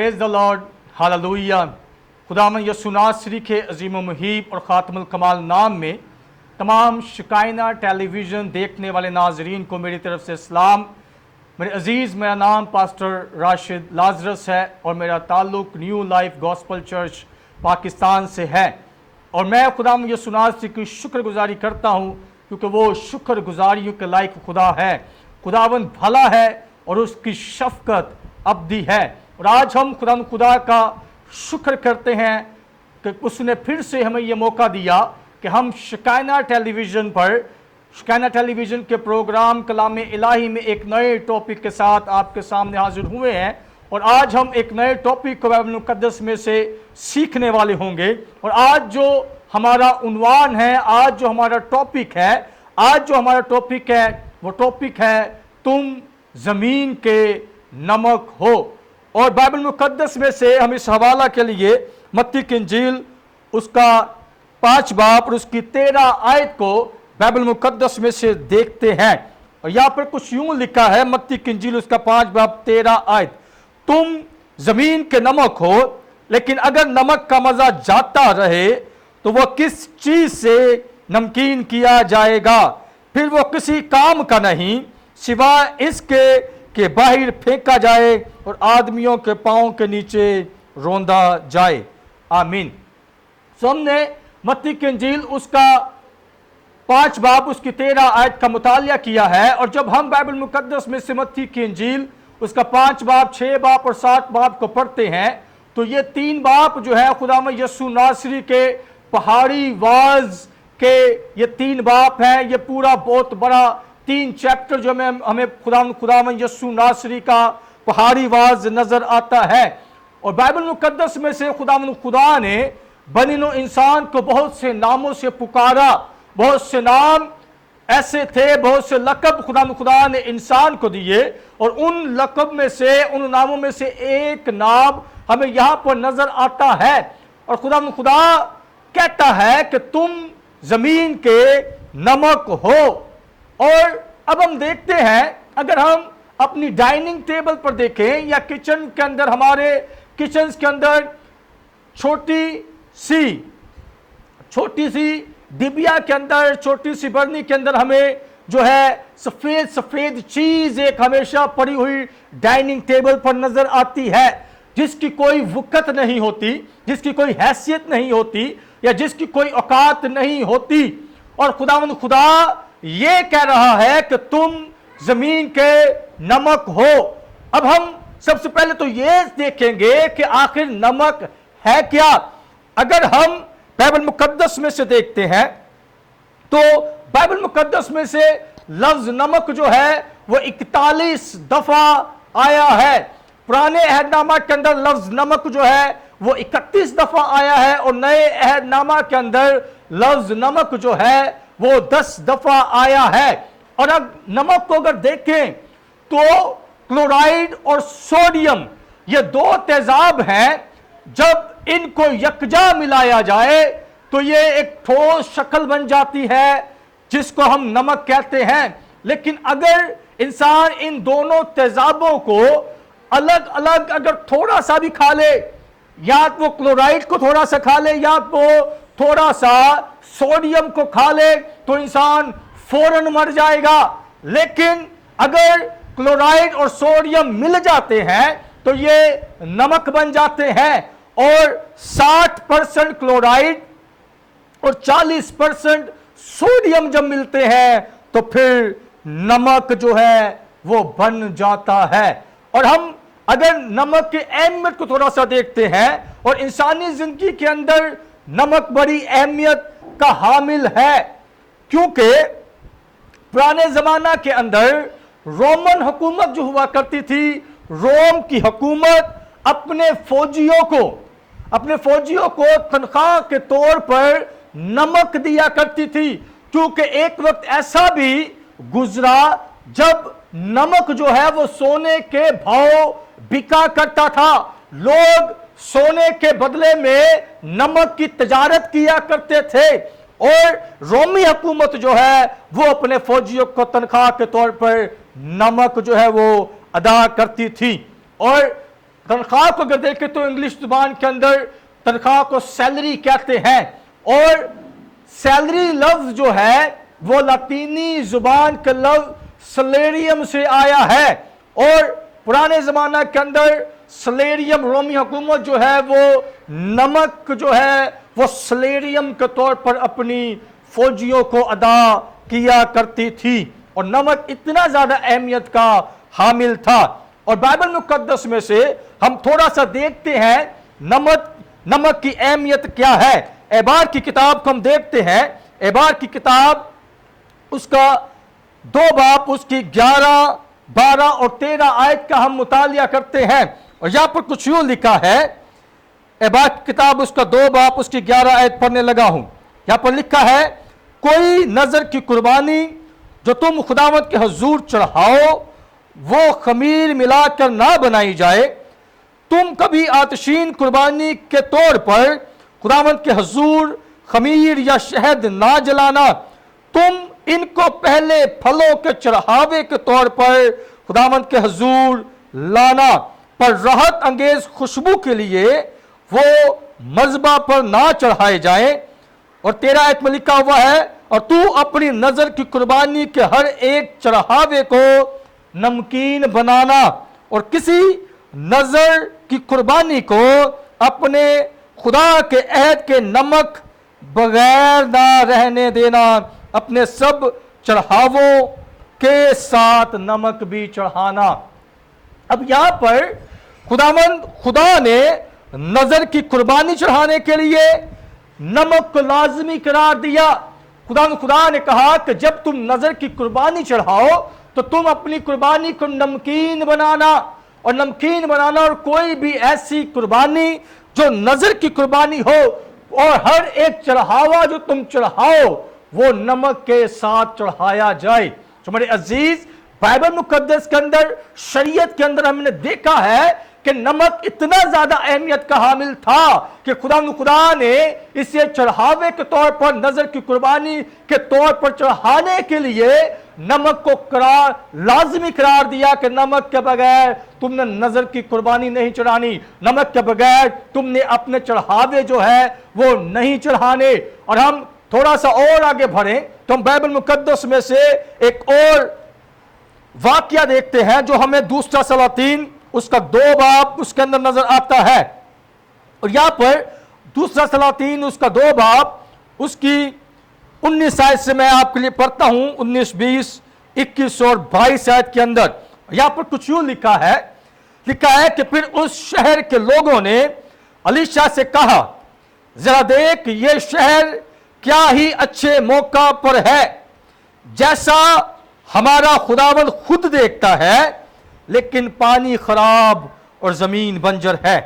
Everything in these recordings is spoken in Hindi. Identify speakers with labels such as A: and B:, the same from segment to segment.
A: Praise the Lord, hallelujah. खुदावंद यीशु नासरी के अजीम व मुहीब और ख़ातमुल कमाल नाम में तमाम शिकायना टेलीविज़न देखने वाले नाजरीन को मेरी तरफ से सलाम। मेरे अजीज़, मेरा नाम पास्टर राशिद लाजरस है और मेरा ताल्लुक़ new life gospel church Pakistan से है। और मैं खुदावंद यीशु नासरी की शुक्रगुजारी करता हूँ क्योंकि वो शुक्रगुजारियों के लायक खुदा है। खुदावंद भला है और उसकी शफ़क़त अब्दी है। और आज हम खुदा का शुक्र करते हैं कि उसने फिर से हमें ये मौका दिया कि हम शिकायना टेलीविज़न पर, शिकायना टेलीविज़न के प्रोग्राम कलाम इलाही में एक नए टॉपिक के साथ आपके सामने हाजिर हुए हैं। और आज हम एक नए टॉपिक को बाइबल मुक़द्दस में से सीखने वाले होंगे। और आज जो हमारा उन्वान है, आज जो हमारा टॉपिक है, वो टॉपिक है तुम ज़मीन के नमक हो। और बाइबल मुक़द्दस में से हम इस हवाला के लिए मत्ती की इंजील उसका 5 बाब और उसकी 13 आयत को बाइबल मुक़द्दस में से देखते हैं। और यहाँ पर कुछ यूं लिखा है, मत्ती की इंजील उसका 5 बाब 13 आयत, तुम ज़मीन के नमक हो, लेकिन अगर नमक का मज़ा जाता रहे तो वह किस चीज़ से नमकीन किया जाएगा? फिर वो किसी काम का नहीं सिवाय इसके कि बाहर फेंका जाए और आदमियों के पांव के नीचे रौंदा जाए। आमीन। सो हमने मत्ती की इंजील उसका 5 बाब उसकी 13 आयत का मुतालिया किया है। और जब हम बाइबल मुक़द्दस में से मत्ती की इंजील उसका 5 बाब, 6 बाब और 7 बाब को पढ़ते हैं तो ये 3 बाब जो है खुदावंद यीशु नासरी के पहाड़ी वाज के ये 3 बाब हैं। ये पूरा बहुत बड़ा 3 चैप्टर जो हमें खुदावंद यीशु नासरी का पहाड़ी वाज नजर आता है। और बाइबल मुक़द्दस में से खुदा ने बनीनो इंसान को बहुत से नामों से पुकारा। बहुत से नाम ऐसे थे, बहुत से लक़ब खुदा ने इंसान को दिए। और उन लक़ब में से, उन नामों में से एक नाम हमें यहाँ पर नजर आता है। और खुदा कहता है कि तुम जमीन के नमक हो। और अब हम देखते हैं, अगर हम अपनी डाइनिंग टेबल पर देखें या किचन के अंदर, हमारे किचन के अंदर छोटी सी डिबिया के अंदर, छोटी सी बर्नी के अंदर हमें जो है सफेद चीज एक हमेशा पड़ी हुई डाइनिंग टेबल पर नजर आती है, जिसकी कोई वक़्त नहीं होती, जिसकी कोई हैसियत नहीं होती या जिसकी कोई औकात नहीं होती। और खुदा ये कह रहा है कि तुम जमीन के नमक हो। अब हम सबसे पहले तो ये देखेंगे कि आखिर नमक है क्या। अगर हम बाइबल मुक़द्दस में से देखते हैं तो बाइबल मुक़द्दस में से लफ्ज नमक जो है वो 41 दफा आया है। पुराने अहदनामा के अंदर लफ्ज नमक जो है वो 31 दफा आया है। और नए अहदनामा के अंदर लफ्ज नमक जो है वो 10 दफा आया है। और अब नमक को अगर देखें तो क्लोराइड और सोडियम ये 2 तेजाब हैं। जब इनको यकजा मिलाया जाए तो ये एक ठोस शक्ल बन जाती है जिसको हम नमक कहते हैं। लेकिन अगर इंसान इन दोनों तेजाबों को अलग अलग अगर थोड़ा सा भी खा ले, या वो क्लोराइड को थोड़ा सा खा ले या वो थोड़ा सा सोडियम को खा ले, तो इंसान फौरन मर जाएगा। लेकिन अगर क्लोराइड और सोडियम मिल जाते हैं तो ये नमक बन जाते हैं। और 60% क्लोराइड और 40% सोडियम जब मिलते हैं तो फिर नमक जो है वो बन जाता है। और हम अगर नमक की अहमियत को थोड़ा सा देखते हैं, और इंसानी जिंदगी के अंदर नमक बड़ी अहमियत का हामिल है, क्योंकि पुराने जमाना के अंदर रोमन हुकूमत जो हुआ करती थी, रोम की हुकूमत अपने फौजियों को तनख्वाह के तौर पर नमक दिया करती थी। क्योंकि एक वक्त ऐसा भी गुजरा जब नमक जो है वो सोने के भाव बिका करता था। लोग सोने के बदले में नमक की तजारत किया करते थे। और रोमी हुकूमत जो है वो अपने फौजियों को तनख्वाह के तौर पर नमक जो है वो अदा करती थी। और तनख्वाह को अगर देखें तो इंग्लिश जुबान के अंदर तनख्वाह को सैलरी कहते हैं, और सैलरी लफ्ज जो है वो लातीनी जुबान का लफ्ज सलेरियम से आया है, और पुराने जमाना के अंदर सलेरियम, रोमी हुकूमत जो है वो नमक जो है वो सलेरियम के तौर पर अपनी फौजियों को अदा किया करती थी, और नमक इतना ज्यादा अहमियत का हामिल था। और बाइबल मुकद्दस में से हम थोड़ा सा देखते हैं नमक की अहमियत क्या है। एबार की किताब को हम देखते हैं, एबार की किताब उसका 2 बाब उसकी 11, 12 और 13 आयत का हम मुतालिया करते हैं, और यहां पर कुछ यूं लिखा है। एबार की किताब उसका 2 बाब उसकी 11 आयत पढ़ने लगा हूं। यहां पर लिखा है, कोई नजर की कुर्बानी जो तुम खुदावंद के हजूर चढ़ाओ वो खमीर मिलाकर ना बनाई जाए। तुम कभी आतशीन कुर्बानी के तौर पर खुदावंद के हजूर खमीर या शहद ना जलाना। तुम इनको पहले फलों के चढ़ावे के तौर पर खुदावंद के हजूर लाना, पर राहत अंगेज खुशबू के लिए वो मज़बा पर ना चढ़ाए जाए। और 13 आयत में लिखा हुआ है, और तू अपनी नजर की कुर्बानी के हर एक चढ़ावे को नमकीन बनाना, और किसी नजर की कुर्बानी को अपने खुदा के अहद के नमक बगैर ना रहने देना। अपने सब चढ़ावों के साथ नमक भी चढ़ाना। अब यहां पर खुदा ने नजर की कुर्बानी चढ़ाने के लिए नमक को लाजमी करार दिया। खुदा ने कहा कि जब तुम नजर की कुर्बानी चढ़ाओ तो तुम अपनी कुर्बानी को नमकीन बनाना, और नमकीन बनाना, और कोई भी ऐसी कुर्बानी जो नजर की कुर्बानी हो, और हर एक चढ़ावा जो तुम चढ़ाओ वो नमक के साथ चढ़ाया जाए। तो मेरे अजीज, बाइबल मुकद्दस के अंदर, शरीयत के अंदर हमने देखा है कि नमक इतना ज्यादा अहमियत का हामिल था कि खुदा ने इसे चढ़ावे के तौर पर, नजर की कुर्बानी के तौर पर चढ़ाने के लिए नमक को लाजमी करार दिया कि नमक के बगैर तुमने नजर की कुर्बानी नहीं चढ़ानी, नमक के बगैर तुमने अपने चढ़ावे जो है वो नहीं चढ़ाने। और हम थोड़ा सा और आगे बढ़े तो हम बाइबल मुकद्दस में से एक और वाकया देखते हैं जो हमें दूसरा सलातीन उसका 2 बाब उसके अंदर नजर आता है। और यहां पर दूसरा सलातीन उसका 2 बाब उसकी 19 आयत से मैं आपके लिए पढ़ता हूं, 19, 20, 21 और 22 आयत के अंदर। यहां पर कुछ यूं लिखा है कि फिर उस शहर के लोगों ने अलीशा से कहा, जरा देख ये शहर क्या ही अच्छे मौका पर है, जैसा हमारा खुदावंद खुद देखता है, लेकिन पानी खराब और जमीन बंजर है।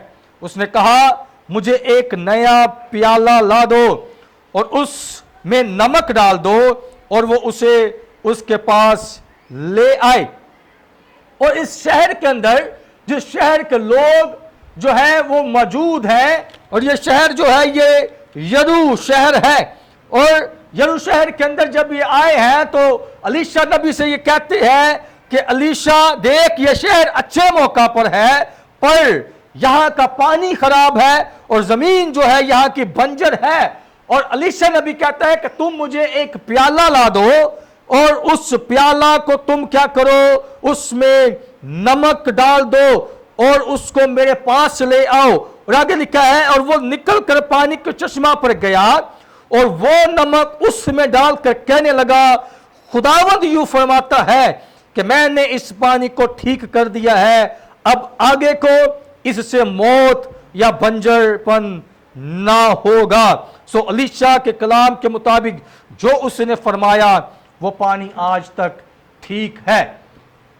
A: उसने कहा, मुझे एक नया प्याला ला दो और उसमें नमक डाल दो, और वो उसे उसके पास ले आए। और इस शहर के अंदर जिस शहर के लोग जो है वो मौजूद हैं, और ये शहर जो है ये यरू शहर है, और यरू शहर के अंदर जब ये आए हैं तो अलीशा नबी से ये कहते हैं कि अलीशा देख ये शहर अच्छे मौका पर है, पर यहाँ का पानी खराब है और जमीन जो है यहाँ की बंजर है। और अलीशा नबी कहता है कि तुम मुझे एक प्याला ला दो, और उस प्याला को तुम क्या करो, उसमें नमक डाल दो और उसको मेरे पास ले आओ। और आगे लिखा है, और वो निकल कर पानी के चश्मा पर गया और वो नमक उसमें डालकर कहने लगा, खुदावंद यूं फरमाता है कि मैंने इस पानी को ठीक कर दिया है, अब आगे को इससे मौत या बंजरपन ना होगा। सो अलीशा के कलाम के मुताबिक जो उसने फरमाया वो पानी आज तक ठीक है।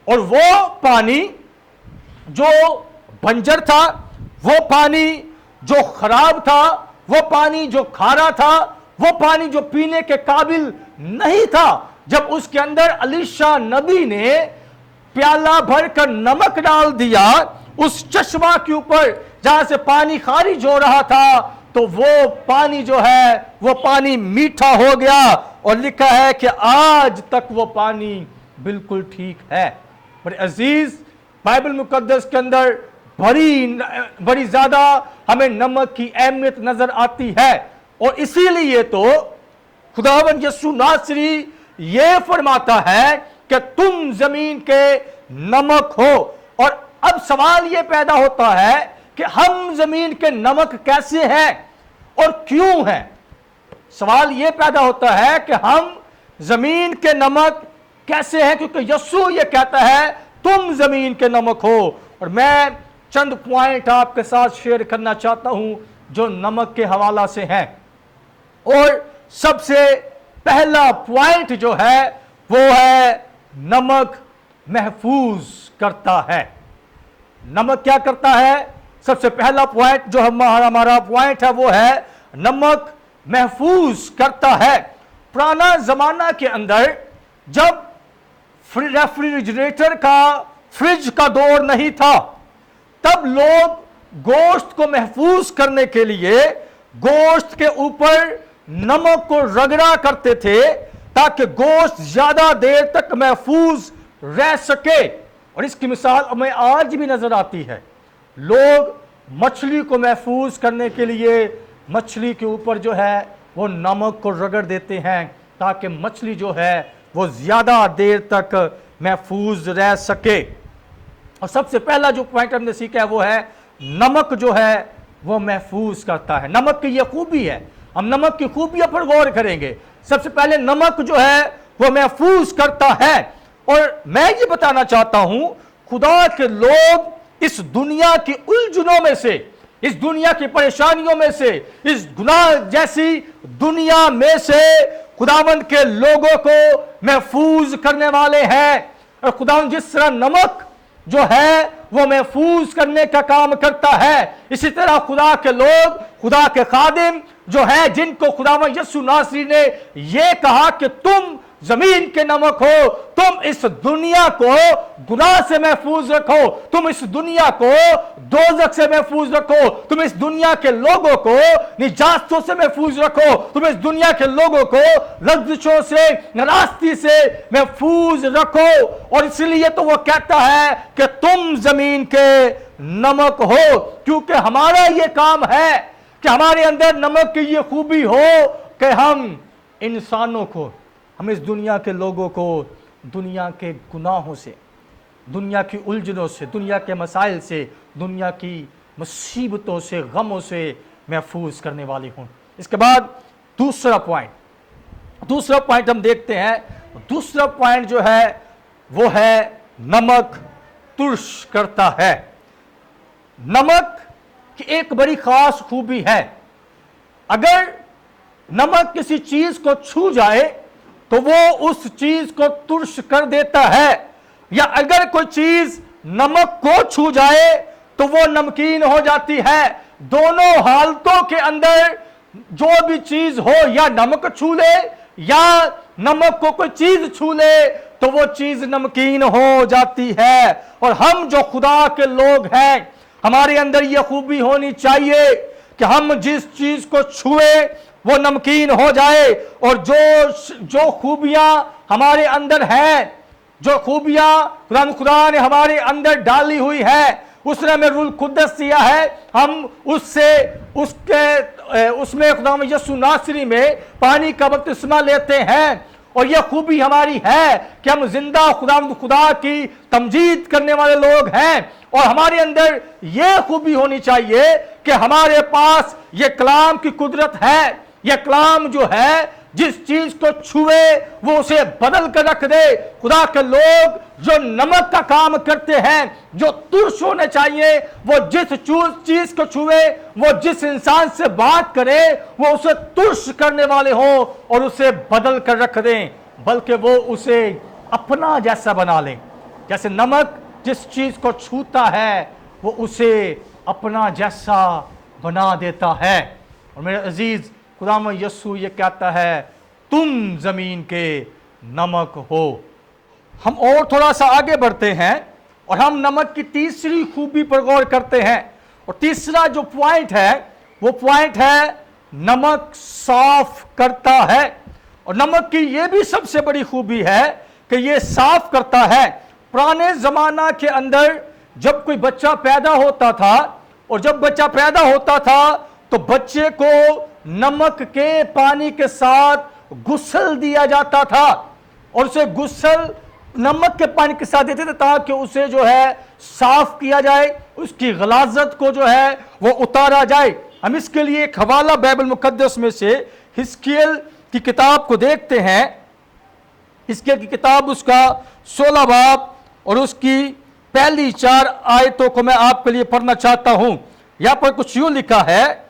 A: और वो पानी जो बंजर था, वो पानी जो खराब था, वो पानी जो खारा था, वो पानी जो पीने के काबिल नहीं था, जब उसके अंदर अलीशा नबी ने प्याला भरकर नमक डाल दिया उस चश्मा के ऊपर जहां से पानी खारिज हो रहा था, तो वो पानी जो है वो पानी मीठा हो गया। और लिखा है कि आज तक वो पानी बिल्कुल ठीक है। बड़े अजीज, बाइबल मुकद्दस के अंदर बड़ी ज्यादा हमें नमक की अहमियत नजर आती है। और इसीलिए तो खुदावंद यीशु नासरी ये फरमाता है कि तुम जमीन के नमक हो। और अब सवाल ये पैदा होता है कि हम जमीन के नमक कैसे हैं और क्यों हैं। सवाल ये पैदा होता है कि हम जमीन के नमक कैसे हैं, क्योंकि यीशु ये कहता है तुम जमीन के नमक हो। और मैं चंद पॉइंट आपके साथ शेयर करना चाहता हूं जो नमक के हवाला से हैं। और सबसे पहला पॉइंट जो है वो है नमक महफूज करता है। नमक क्या करता है? सबसे पहला पॉइंट जो हमारा पॉइंट है वो है नमक महफूज करता है। पुराना जमाना के अंदर जब रेफ्रिजरेटर का, फ्रिज का दौर नहीं था, तब लोग गोश्त को महफूज करने के लिए गोश्त के ऊपर नमक को रगड़ा करते थे ताकि गोश्त ज्यादा देर तक महफूज रह सके। और इसकी मिसाल हमें आज भी नजर आती है। लोग मछली को महफूज करने के लिए मछली के ऊपर जो है वो नमक को रगड़ देते हैं ताकि मछली जो है वो ज्यादा देर तक महफूज रह सके। और सबसे पहला जो पॉइंट हमने सीखा है वो है नमक जो है वो महफूज करता है। नमक की ये खूबी है, हम नमक की खूबियों पर गौर करेंगे। सबसे पहले नमक जो है वो महफूज करता है। और मैं ये बताना चाहता हूं, खुदा के लोग इस दुनिया की उलझनों में से, इस दुनिया की परेशानियों में से, इस गुनाह जैसी दुनिया में से खुदावंद के लोगों को महफूज करने वाले हैं। और खुदावंद जिस तरह नमक जो है वो महफूज करने का काम करता है, इसी तरह खुदा के लोग, खुदा के खादिम जो है, जिनको खुदावंद यीशु नासरी ने यह कहा कि तुम जमीन के नमक हो, तुम इस दुनिया को गुनाह से महफूज रखो, तुम इस दुनिया को दोजख से महफूज रखो, तुम इस दुनिया के लोगों को निजातों से महफूज रखो, तुम इस दुनिया के लोगों को लफ्ज़ों से, नाराज़गी से महफूज रखो। और इसलिए तो वो कहता है कि तुम जमीन के नमक हो, क्योंकि हमारा ये काम है कि हमारे अंदर नमक की ये खूबी हो कि हम इंसानों को, हम इस दुनिया के लोगों को दुनिया के गुनाहों से, दुनिया की उलझनों से, दुनिया के मसाइल से, दुनिया की मुसीबतों से, गमों से महफूज करने वाली हूं। इसके बाद दूसरा पॉइंट हम देखते हैं। दूसरा पॉइंट जो है वो है नमक तुर्श करता है। नमक की एक बड़ी खास खूबी है, अगर नमक किसी चीज को छू जाए तो वो उस चीज को तुर्श कर देता है, या अगर कोई चीज नमक को छू जाए तो वो नमकीन हो जाती है। दोनों हालतों के अंदर जो भी चीज हो, या नमक छू ले या नमक को कोई चीज छू ले, तो वो चीज नमकीन हो जाती है। और हम जो खुदा के लोग हैं, हमारे अंदर ये खूबी होनी चाहिए कि हम जिस चीज को छुए वो नमकीन हो जाए। और जो खूबियां हमारे अंदर हैं, जो खूबियां खुदा ने हमारे अंदर डाली हुई है, उसने हमें रूह कुद्दस दिया है, हम उसमें खुदा यीशु नासरी में पानी का बपतिस्मा लेते हैं। और यह खूबी हमारी है कि हम जिंदा खुदा की तमजीद करने वाले लोग हैं। और हमारे अंदर यह खूबी होनी चाहिए कि हमारे पास यह कलाम की कुदरत है। यह कलाम जो है जिस चीज को छुए वो उसे बदल कर रख दे। खुदा के लोग जो नमक का काम करते हैं, जो तुर्श होने चाहिए, वो जिस चीज को छुए, वो जिस इंसान से बात करे, वो उसे तुर्श करने वाले हो और उसे बदल कर रख दें, बल्कि वो उसे अपना जैसा बना लें। जैसे नमक जिस चीज को छूता है वो उसे अपना जैसा बना देता है। और मेरे अजीज, खुदाम यीशु ये कहता है तुम जमीन के नमक हो। हम और थोड़ा सा आगे बढ़ते हैं और हम नमक की तीसरी खूबी पर गौर करते हैं। और तीसरा जो पॉइंट है वो पॉइंट है नमक साफ करता है। और नमक की ये भी सबसे बड़ी खूबी है कि ये साफ करता है। पुराने जमाना के अंदर जब कोई बच्चा पैदा होता था, और जब बच्चा पैदा होता था तो बच्चे को नमक के पानी के साथ गुस्ल दिया जाता था, और उसे गुस्ल नमक के पानी के साथ देते थे ताकि उसे जो है साफ किया जाए, उसकी गलाजत को जो है वो उतारा जाए। हम इसके लिए एक हवाला बाइबल मुकद्दस में से हिस्कियल की किताब को देखते हैं। हिस्कियल की किताब उसका 16 बाब और उसकी पहली 4 आयतों को मैं आपके लिए पढ़ना चाहता हूं। यहां पर कुछ यूं लिखा है,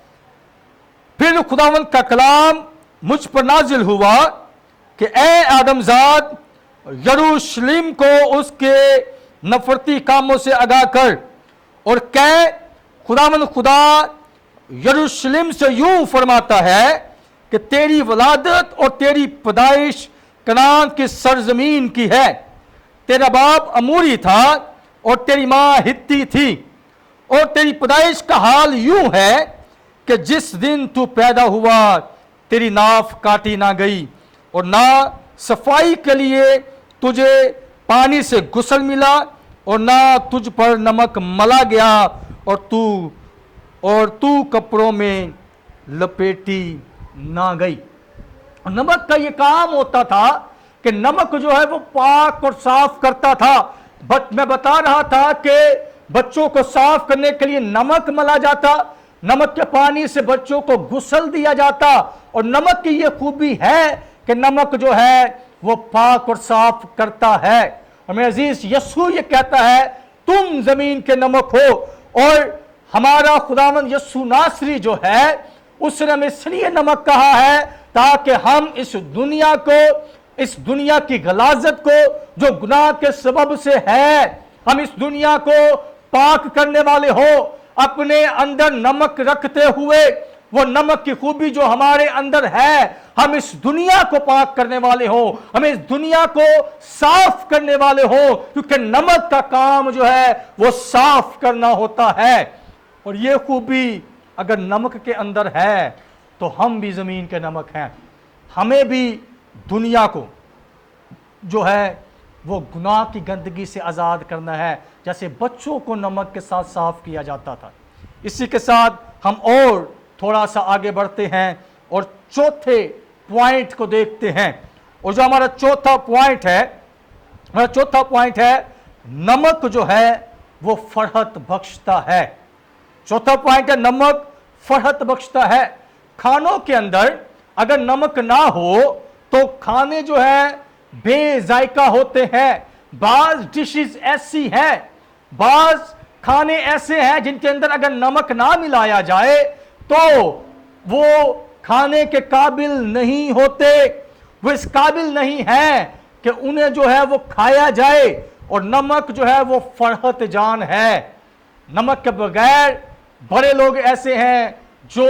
A: फिर खुदावंद का कलाम मुझ पर नाजिल हुआ कि ए आदमजाद, यरूशलेम को उसके नफरती कामों से आगाह कर और कह, खुदावंद खुदा यरूशलेम से यूं फरमाता है कि तेरी वलादत और तेरी पैदाइश कनान की सरजमीन की है। तेरा बाप अमूरी था और तेरी मां हित्ती थी, और तेरी पैदाइश का हाल यूं है कि जिस दिन तू पैदा हुआ तेरी नाफ काटी ना गई, और ना सफाई के लिए तुझे पानी से गुस्ल मिला, और ना तुझ पर नमक मला गया, और तू कपड़ों में लपेटी ना गई। नमक का ये काम होता था कि नमक जो है वो पाक और साफ करता था। मैं बता रहा था कि बच्चों को साफ करने के लिए नमक मला जाता, नमक के पानी से बच्चों को गुस्ल दिया जाता, और नमक की ये खूबी है कि नमक जो है वो पाक और साफ करता है। और मेरे अजीज, यीशु ये कहता है तुम जमीन के नमक हो, और हमारा खुदावंद यीशु नासरी जो है उसने हमें इसलिए नमक कहा है ताकि हम इस दुनिया की गलाजत को जो गुनाह के सबब से है, हम इस दुनिया को पाक करने वाले हो। अपने अंदर नमक रखते हुए वो नमक की खूबी जो हमारे अंदर है, हम इस दुनिया को पाक करने वाले हो, हमें इस दुनिया को साफ करने वाले हो, क्योंकि नमक का काम जो है वो साफ करना होता है। और ये खूबी अगर नमक के अंदर है तो हम भी जमीन के नमक हैं। हमें भी दुनिया को जो है वो गुनाह की गंदगी से आज़ाद करना है, जैसे बच्चों को नमक के साथ साफ किया जाता था। इसी के साथ हम और थोड़ा सा आगे बढ़ते हैं और चौथे पॉइंट को देखते हैं। और जो हमारा चौथा पॉइंट है, नमक जो है वो फरहत बख्शता है। चौथा पॉइंट है, नमक फरहत बख्शता है। खानों के अंदर अगर नमक ना हो तो खाने जो है बेजायका होते हैं। बाज डिशेस ऐसी हैं, बाज खाने ऐसे हैं जिनके अंदर अगर नमक ना मिलाया जाए तो वो खाने के काबिल नहीं होते, वो इस काबिल नहीं है कि उन्हें जो है वो खाया जाए। और नमक जो है वो फरहत जान है। नमक के बगैर बड़े लोग ऐसे हैं जो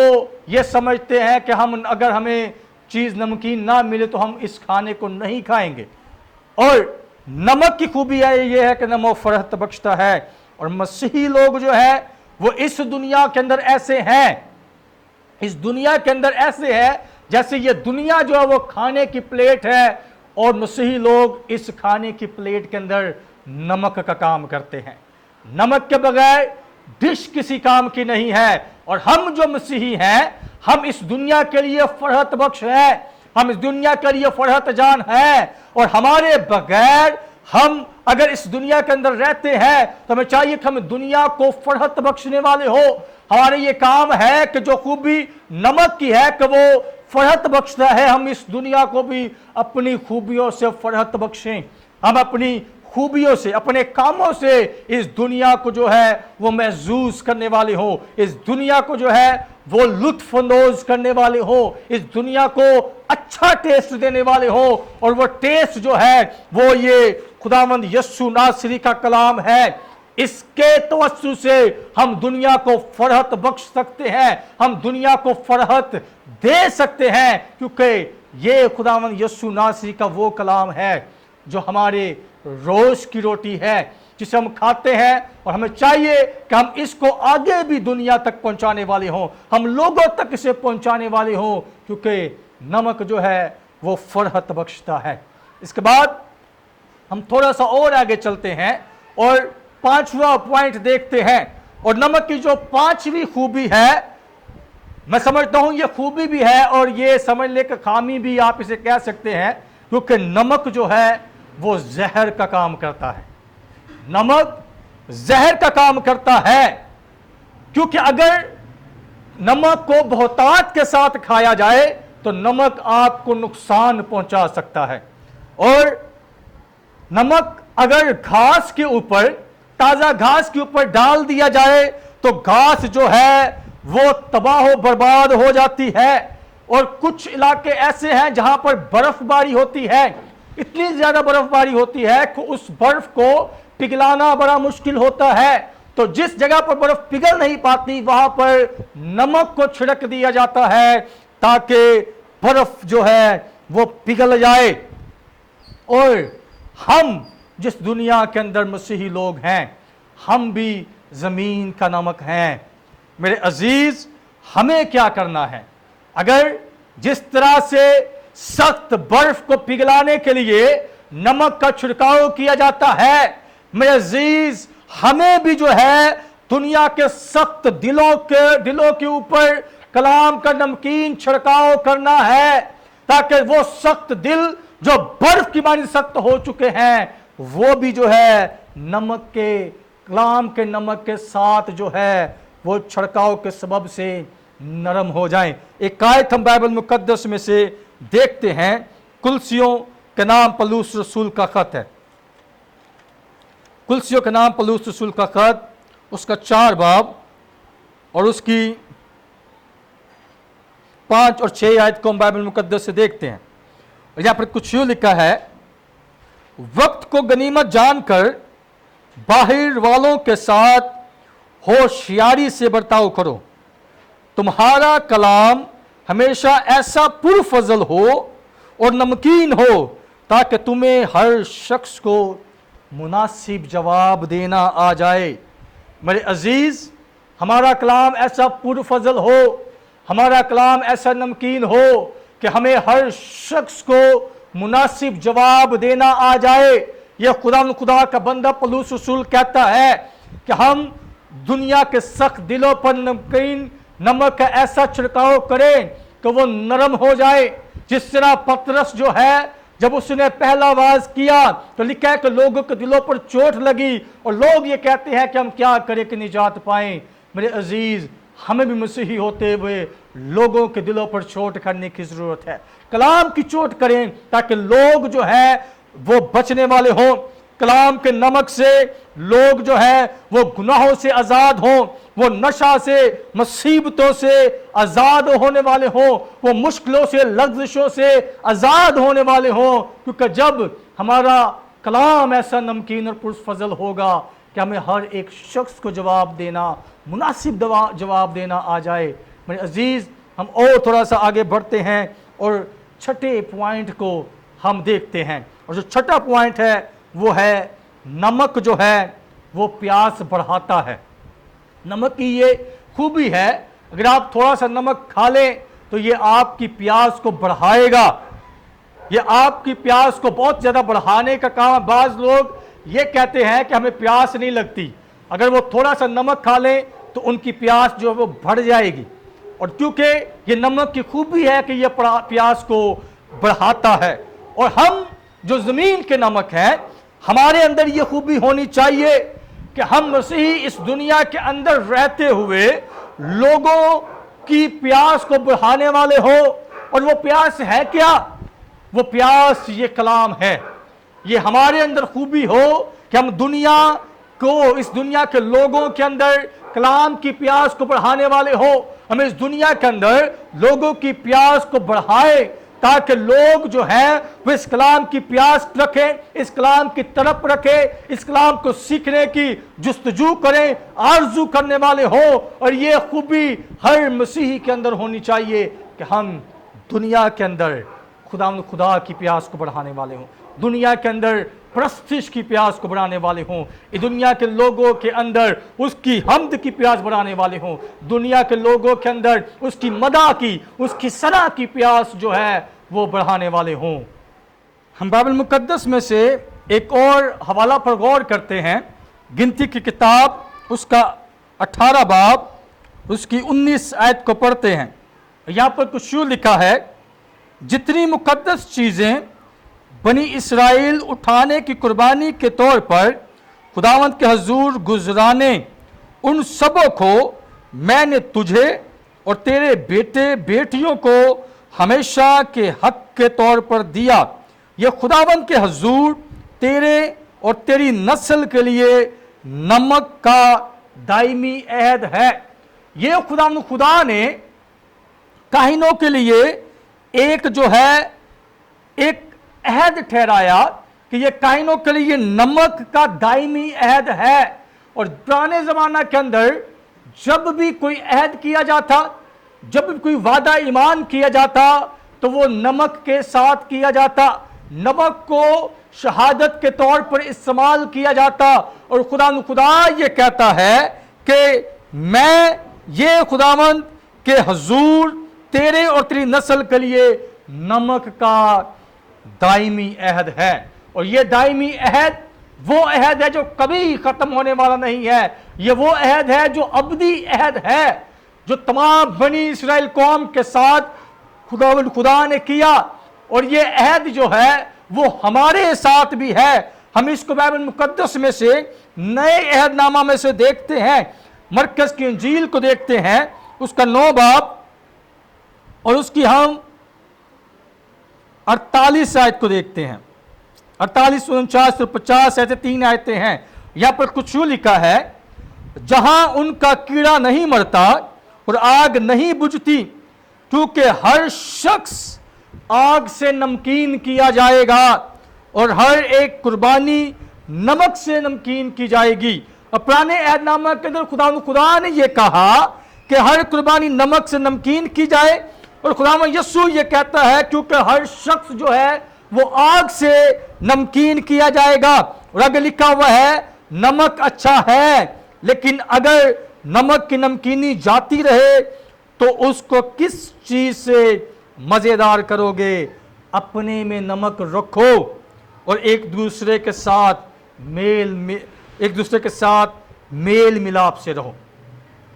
A: ये समझते हैं कि अगर हमें चीज़ नमकीन ना मिले तो हम इस खाने को नहीं खाएंगे। और नमक की खूबी ये है कि नमक फरहत बख्शता है। और मसीही लोग जो है वो इस दुनिया के अंदर ऐसे हैं, इस दुनिया के अंदर ऐसे है जैसे ये दुनिया जो है वो खाने की प्लेट है, और मसीही लोग इस खाने की प्लेट के अंदर नमक का काम करते हैं। नमक के बगैर डिश किसी काम की नहीं है। और हम जो मसीही हैं, हम इस दुनिया के लिए फरहत बख्श हैं, हम इस दुनिया के लिए फरहत जान हैं। और हमारे बगैर हम अगर इस दुनिया के अंदर रहते हैं तो हमें चाहिए कि हम दुनिया को फरहत बख्शने वाले हो। हमारे ये काम है कि जो खूबी नमक की है कि वो फरहत बख्शता है, हम इस दुनिया को भी अपनी खूबियों से फरहत बख्शें। हम अपनी खूबियों से, अपने कामों से इस दुनिया को जो है वो महसूस करने वाले हो, इस दुनिया को जो है वो लुत्फ अंदोज करने वाले हो, इस दुनिया को अच्छा टेस्ट देने वाले हो। और वो टेस्ट जो है वो ये खुदावंद यीशु नासरी का कलाम है। इसके तवस्सु से हम दुनिया को फरहत बख्श सकते हैं, हम दुनिया को फरहत दे सकते हैं, क्योंकि ये खुदावंद यीशु नासरी का वो कलाम है जो हमारे रोज की रोटी है, जिसे हम खाते हैं। और हमें चाहिए कि हम इसको आगे भी दुनिया तक पहुंचाने वाले हों, हम लोगों तक इसे पहुंचाने वाले हों, क्योंकि नमक जो है वो फरहत बख्शता है। इसके बाद हम थोड़ा सा और आगे चलते हैं और पांचवा पॉइंट देखते हैं। और नमक की जो पांचवी खूबी है, मैं समझता हूं ये खूबी भी है और ये समझने का खामी भी आप इसे कह सकते हैं, क्योंकि नमक जो है वो जहर का काम करता है। नमक जहर का काम करता है, क्योंकि अगर नमक को बहुतायत के साथ खाया जाए तो नमक आपको नुकसान पहुंचा सकता है। और नमक अगर घास के ऊपर, ताजा घास के ऊपर डाल दिया जाए तो घास जो है वो तबाह बर्बाद हो जाती है। और कुछ इलाके ऐसे हैं जहां पर बर्फबारी होती है, इतनी ज्यादा बर्फबारी होती है कि उस बर्फ को पिघलाना बड़ा मुश्किल होता है। तो जिस जगह पर बर्फ पिघल नहीं पाती वहां पर नमक को छिड़क दिया जाता है ताकि बर्फ जो है वो पिघल जाए। और हम जिस दुनिया के अंदर मसीही लोग हैं, हम भी जमीन का नमक हैं। मेरे अजीज, हमें क्या करना है? अगर जिस तरह से सख्त बर्फ को पिघलाने के लिए नमक का छिड़काव किया जाता है, मेरे अजीज हमें भी जो है दुनिया के सख्त दिलों के ऊपर कलाम का नमकीन छिड़काव करना है, ताकि वो सख्त दिल जो बर्फ की मानी सख्त हो चुके हैं वो भी जो है नमक के, कलाम के नमक के साथ जो है वो छिड़काव के सबब से नरम हो जाएं। एक आयत हम बाइबल मुकद्दस में से देखते हैं, कुलसियों के नाम पलूस रसूल का खत है। कुलसियों के नाम पलूस रसूल का खत, उसका 4 बाब और उसकी 5 और 6 आयत को हम बाइबल मुकद्दस से देखते हैं। और यहां पर कुछ यूं लिखा है, वक्त को गनीमत जानकर बाहर वालों के साथ होशियारी से बर्ताव करो। तुम्हारा कलाम हमेशा ऐसा पुरफजल हो और नमकीन हो ताकि तुम्हें हर शख्स को मुनासिब जवाब देना आ जाए। मेरे अजीज, हमारा कलाम ऐसा पुरफजल हो, हमारा कलाम ऐसा नमकीन हो कि हमें हर शख्स को मुनासिब जवाब देना आ जाए। यह खुदा का बंदा पलूस रसूल कहता है कि हम दुनिया के सख्त दिलों पर नमकीन नमक का ऐसा छिड़काव करें कि वो नरम हो जाए। जिस तरह पतरस जो है, जब उसने पहला आवाज किया तो लिखा है कि लोगों के दिलों पर चोट लगी और लोग ये कहते हैं कि हम क्या करें कि निजात पाएं। मेरे अजीज, हमें भी मसीही होते हुए लोगों के दिलों पर चोट करने की जरूरत है। कलाम की चोट करें ताकि लोग जो है वो बचने वाले हों। कलाम के नमक से लोग जो है वो गुनाहों से आजाद हों, वो नशा से, मुसीबतों से आजाद होने वाले हों, वो मुश्किलों से, लग्ज़िशों से आजाद होने वाले हों। क्योंकि जब हमारा कलाम ऐसा नमकीन और पुरफजल होगा कि हमें हर एक शख्स को जवाब देना, मुनासिब जवाब देना आ जाए। मेरे अजीज, हम और थोड़ा सा आगे बढ़ते हैं और छठे पॉइंट को हम देखते हैं। और जो छठा पॉइंट है वो है, नमक जो है वो प्यास बढ़ाता है। नमक की ये खूबी है, अगर आप थोड़ा सा नमक खा लें तो ये आपकी प्यास को बढ़ाएगा, ये आपकी प्यास को बहुत ज़्यादा बढ़ाने का काम है। बाज़ लोग ये कहते हैं कि हमें प्यास नहीं लगती, अगर वो थोड़ा सा नमक खा लें तो उनकी प्यास जो है वो बढ़ जाएगी। और क्योंकि ये नमक की खूबी है कि ये प्यास को बढ़ाता है। और हम जो ज़मीन के नमक हैं, हमारे अंदर ये खूबी होनी चाहिए कि हम मसीही इस दुनिया के अंदर रहते हुए लोगों की प्यास को बढ़ाने वाले हो। और वो प्यास है क्या? वो प्यास ये कलाम है। ये हमारे अंदर खूबी हो कि हम दुनिया को, इस दुनिया के लोगों के अंदर कलाम की प्यास को बढ़ाने वाले हो। हमें इस दुनिया के अंदर लोगों की प्यास को बढ़ाए ताकि लोग जो हैं वो इस कलाम की प्यास रखें, इस कलाम की तरफ रखें, इस कलाम को सीखने की जुस्तजू करें, आरजू करने वाले हो। और ये खूबी हर मसीही के अंदर होनी चाहिए कि हम दुनिया के अंदर खुदा की प्यास को बढ़ाने वाले हों, दुनिया के अंदर प्रस्तिश की प्यास को बढ़ाने वाले हों, इस दुनिया के लोगों के अंदर उसकी हम्द की प्यास बढ़ाने वाले हों, दुनिया के लोगों के अंदर उसकी मदा की, उसकी सना की प्यास जो है वो बढ़ाने वाले हों। हम बाइबल मुकद्दस में से एक और हवाला पर गौर करते हैं, गिनती की किताब उसका 18 बाब उसकी 19 आयत को पढ़ते हैं। यहाँ पर कुछ यूँ लिखा है, जितनी मुकद्दस चीज़ें बनी इसराइल उठाने की कुर्बानी के तौर पर खुदावंद के हजूर गुजराने, उन सबों को मैंने तुझे और तेरे बेटे बेटियों को हमेशा के हक के तौर पर दिया। यह खुदावंद के हजूर तेरे और तेरी नस्ल के लिए नमक का दायमी अहद है। यह खुदा ने काहिनों के लिए एक जो है एक अहद ठहराया कि यह काहिनों के लिए नमक का दायमी अहद है। और पुराने जमाना के अंदर जब भी कोई अहद किया जाता, जब भी कोई वादा ईमान किया जाता, तो वो नमक के साथ किया जाता। नमक को शहादत के तौर पर इस्तेमाल किया जाता। और खुदा ये कहता है कि मैं ये खुदावंद के हजूर तेरे और तेरी नस्ल के लिए नमक का दायमी अहद है। और ये दायमी अहद वो अहद है जो कभी खत्म होने वाला नहीं है। ये वो अहद है जो अबदी अहद है, जो तमाम बनी इस्राएल कौम के साथ खुदा ने किया। और ये अहद जो है वो हमारे साथ भी है। हम इसको बाइबल मुकद्दस में से नए अहदनामा में से देखते हैं। मरकज की इंजील को देखते हैं, उसका 9 बाब और उसकी हम 48 आयत को देखते हैं। 48, 49 और 50 ऐसे 3 आयतें हैं। यहां पर कुछ यूं लिखा है, जहां उनका कीड़ा नहीं मरता और आग नहीं बुझती, क्योंकि हर शख्स आग से नमकीन किया जाएगा और हर एक कुर्बानी नमक से नमकीन की जाएगी। और पुराने अहदनामा के अंदर खुदा ने यह कहा कि हर कुर्बानी नमक से नमकीन की जाए। और खुदा यस्सु ये कहता है क्योंकि हर शख्स जो है वो आग से नमकीन किया जाएगा। और आगे लिखा हुआ है, नमक अच्छा है, लेकिन अगर नमक की नमकीनी जाती रहे तो उसको किस चीज से मजेदार करोगे। अपने में नमक रखो और एक दूसरे के साथ मेल मिलाप से रहो।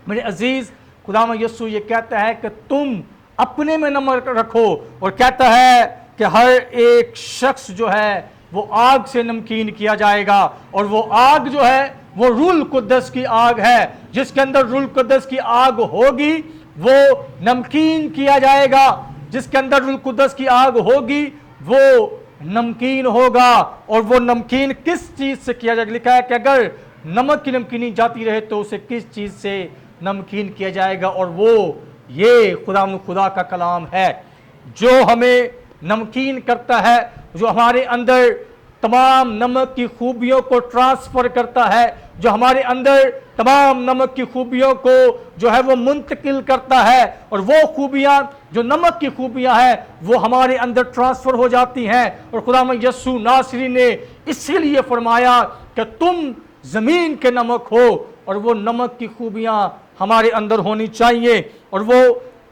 A: मेरे अजीज, खुदा यस्सु ये कहता है कि तुम अपने में नमक रखो। और कहता है कि हर एक शख्स जो है वो आग से नमकीन किया जाएगा। और वो आग जो है वो रूल कुद्दस की आग है। जिसके अंदर रूल कुद्दस की आग होगी वो नमकीन किया जाएगा। जिसके अंदर रूल कुद्दस की आग होगी वो नमकीन होगा। और वो नमकीन किस चीज से किया जाएगा? लिखा है कि अगर नमक की नमकीनी जाती रहे तो उसे किस चीज से नमकीन किया जाएगा। और वो ये खुदा का कलाम है जो हमें नमकीन करता है, जो हमारे अंदर तमाम नमक की खूबियों को ट्रांसफर करता है, जो हमारे अंदर तमाम नमक की खूबियों को जो है वो मुंतकिल करता है। और वो खूबियां जो नमक की खूबियां हैं वो हमारे अंदर ट्रांसफर हो जाती हैं। और खुदा यस्सु नासरी ने इसीलिए फरमाया कि तुम जमीन के नमक हो। और वो नमक की खूबियां हमारे अंदर होनी चाहिए। और वो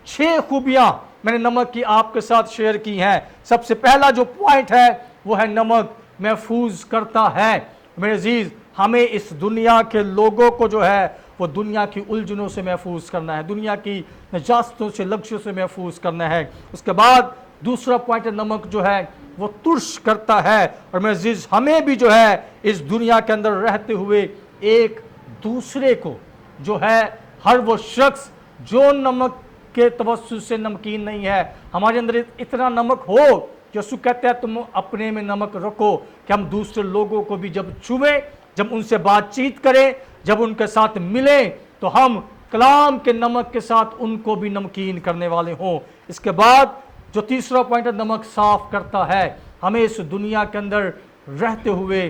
A: 6 खूबियां मैंने नमक की आपके साथ शेयर की हैं। सबसे पहला जो पॉइंट है वो है नमक महफूज करता है। मेरे अजीज, हमें इस दुनिया के लोगों को जो है वो दुनिया की उलझनों से महफूज करना है, दुनिया की नजास्तों से, लक्ष्यों से महफूज करना है। उसके बाद दूसरा पॉइंट है नमक जो है वो तुर्श करता है। और मेरे अजीज, हमें भी जो है इस दुनिया के अंदर रहते हुए एक दूसरे को जो है हर वो शख्स जो नमक के तवस्सुल से नमकीन नहीं है, हमारे अंदर इतना नमक हो। यीशु कहते हैं तुम अपने में नमक रखो कि हम दूसरे लोगों को भी जब छुएं, जब उनसे बातचीत करें, जब उनके साथ मिलें, तो हम कलाम के नमक के साथ उनको भी नमकीन करने वाले हों। इसके बाद जो तीसरा पॉइंट है, नमक साफ करता है। हमें इस दुनिया के अंदर रहते हुए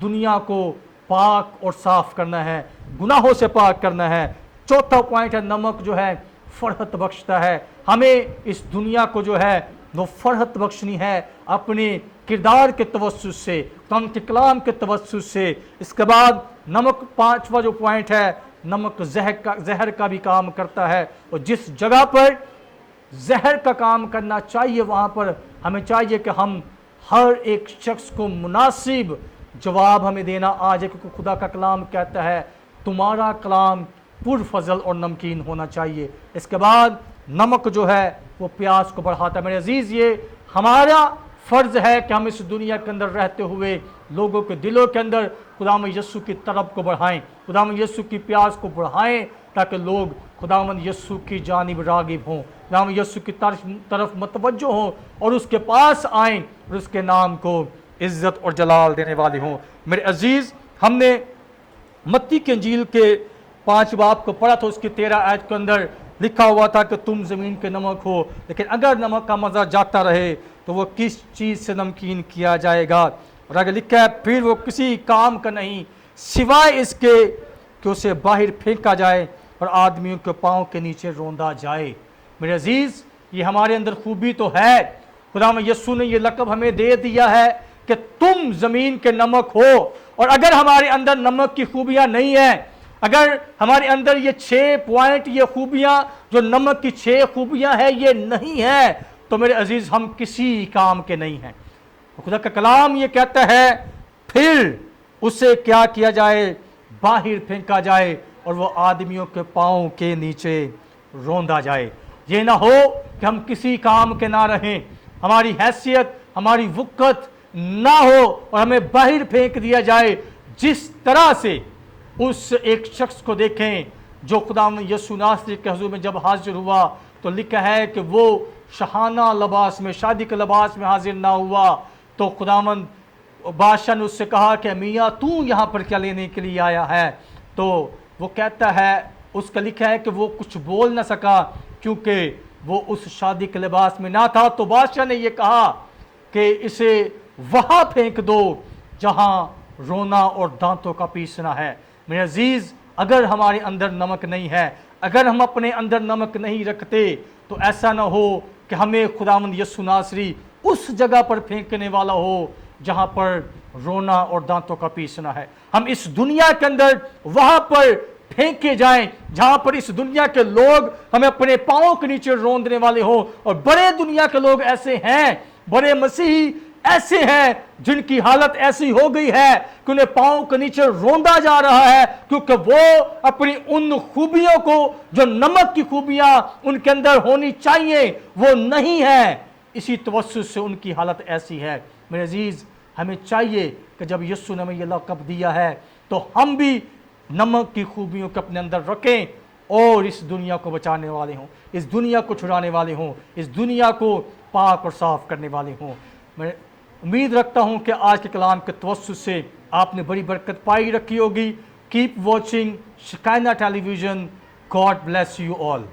A: दुनिया को पाक और साफ करना है, गुनाहों से पाक करना है। चौथा पॉइंट है, नमक जो है फरहत बख्शता है। हमें इस दुनिया को जो है वो फरहत बख्शनी है अपने किरदार के तवस्सुल से, उनके कलाम के तवस्सुल से। इसके बाद नमक, पांचवा जो पॉइंट है, नमक जहर का भी काम करता है। और जिस जगह पर जहर का काम करना चाहिए वहाँ पर हमें चाहिए कि हम हर एक शख्स को मुनासिब जवाब हमें देना आज है, क्योंकि खुदा का कलाम कहता है तुम्हारा कलाम पुरफजल और नमकीन होना चाहिए। इसके बाद नमक जो है वो प्यास को बढ़ाता है। मेरे अजीज़, ये हमारा फ़र्ज़ है कि हम इस दुनिया के अंदर रहते हुए लोगों के दिलों के अंदर खुदावंद यीशु की तरफ को बढ़ाएं, खुदावंद यीशु की प्यास को बढ़ाएं, ताकि लोग खुदावंद यीशु की जानिब रागिब हों, खुदावंद यीशु की तरफ मतवज्जो हों और उसके पास आएँ और उसके नाम को इज़्ज़त और जलाल देने वाले हों। मेरे अजीज़, हमने मत्ती की इंजील के 5 बाब को पढ़ा था। उसकी 13 आयत के अंदर लिखा हुआ था कि तुम ज़मीन के नमक हो, लेकिन अगर नमक का मज़ा जाता रहे तो वो किस चीज़ से नमकीन किया जाएगा। और आगे लिखा है फिर वो किसी काम का नहीं सिवाय इसके कि उसे बाहर फेंका जाए और आदमियों के पाँव के नीचे रौंदा जाए। मेरे अजीज़, ये हमारे अंदर खूबी तो है। खुदावंद यीशु ने ये लक़ब हमें दे दिया है कि तुम ज़मीन के नमक हो। और अगर हमारे अंदर नमक की खूबियाँ नहीं हैं, अगर हमारे अंदर ये 6 पॉइंट, ये खूबियाँ जो नमक की 6 खूबियाँ हैं, ये नहीं है, तो मेरे अजीज़ हम किसी काम के नहीं हैं। खुदा का कलाम ये कहता है फिर उसे क्या किया जाए, बाहर फेंका जाए और वो आदमियों के पाँव के नीचे रौंदा जाए। ये ना हो कि हम किसी काम के ना रहें, हमारी हैसियत, हमारी वक़्त ना हो और हमें बाहर फेंक दिया जाए। जिस तरह से उस एक शख्स को देखें जो खुदावंद यीशु नासरी के हुजूर में जब हाजिर हुआ तो लिखा है कि वो शहाना लिबास में, शादी के लिबास में हाजिर ना हुआ। तो खुदावंद बादशाह ने उससे कहा कि मियाँ तू यहाँ पर क्या लेने के लिए आया है। तो वो कहता है, उसका लिखा है कि वो कुछ बोल ना सका क्योंकि वो उस शादी के लिबास में ना था। तो बादशाह ने ये कहा कि इसे वहाँ फेंक दो जहाँ रोना और दांतों का पीसना है। मेरे अजीज़, अगर हमारे अंदर नमक नहीं है, अगर हम अपने अंदर नमक नहीं रखते, तो ऐसा ना हो कि हमें खुदावंद यीशु नासरी उस जगह पर फेंकने वाला हो जहाँ पर रोना और दांतों का पीसना है। हम इस दुनिया के अंदर वहाँ पर फेंके जाएं जहाँ पर इस दुनिया के लोग हमें अपने पाँव के नीचे रौंदने वाले हो। और बड़े दुनिया के लोग ऐसे हैं, बड़े मसीही ऐसे हैं जिनकी हालत ऐसी हो गई है कि उन्हें पाँव के नीचे रौंदा जा रहा है, क्योंकि वो अपनी उन खूबियों को, जो नमक की खूबियां उनके अंदर होनी चाहिए, वो नहीं है। इसी तवस्सुस से उनकी हालत ऐसी है। मेरे अजीज़, हमें चाहिए कि जब यीशु ने हमें ये लक़ब दिया है तो हम भी नमक की खूबियों को अपने अंदर रखें और इस दुनिया को बचाने वाले हों, इस दुनिया को छुड़ाने वाले हों, इस दुनिया को पाक और साफ करने वाले हों। मैं उम्मीद रखता हूं कि आज के कलाम के तवस्सुस से आपने बड़ी बरकत पाई रखी होगी। कीप वॉचिंग शिकायना television. God bless you all.